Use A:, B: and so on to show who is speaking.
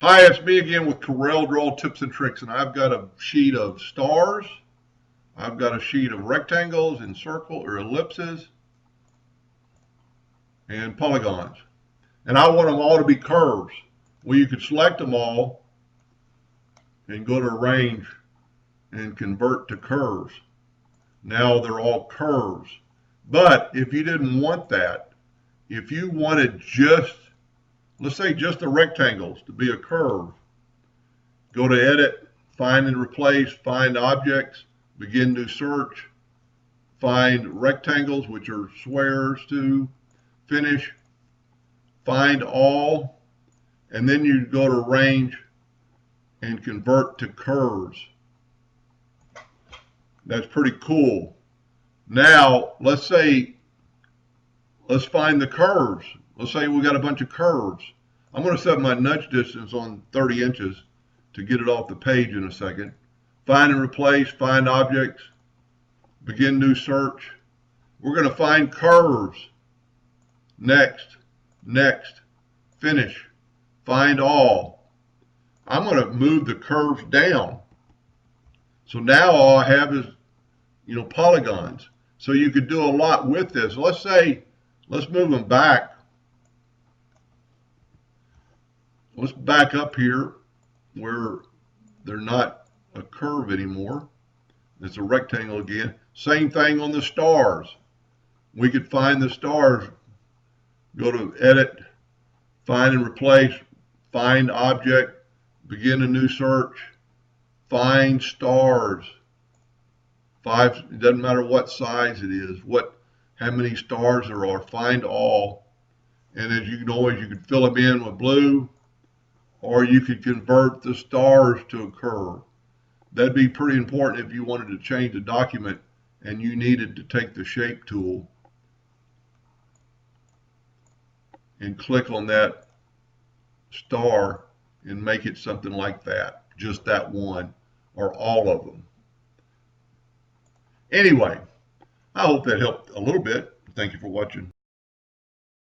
A: Hi, it's me again with Corel Draw Tips and Tricks, and I've got a sheet of stars, I've got a sheet of rectangles and circle or ellipses and polygons. And I want them all to be curves. Well, you could select them all and go to Arrange and Convert to Curves. Now they're all curves. But if you didn't want that, if you wanted just, let's say just the rectangles to be a curve, go to Edit, Find and Replace, Find Objects, Begin New Search, Find Rectangles, which are squares to Finish, Find All, and then you go to Arrange and Convert to Curves. That's pretty cool. Now, let's find the curves. Let's say we got a bunch of curves. I'm going to set my nudge distance on 30 inches to get it off the page in a second. Find and Replace, Find Objects, Begin New Search. We're going to find curves. Next, Finish, Find All. I'm going to move the curves down. So now all I have is, polygons. So you could do a lot with this. Let's move them back. Let's back up here where they're not a curve anymore. It's a rectangle again. Same thing on the stars. We could find the stars. Go to Edit, Find and Replace, Find Object, Begin a New Search, Find Stars. It doesn't matter what size it is, how many stars there are. Find All. And as you can fill them in with blue, or you could convert the stars to a curve. That'd be pretty important if you wanted to change the document and you needed to take the shape tool and click on that star and make it something like that, just that one or all of them. Anyway, I hope that helped a little bit. Thank you for watching.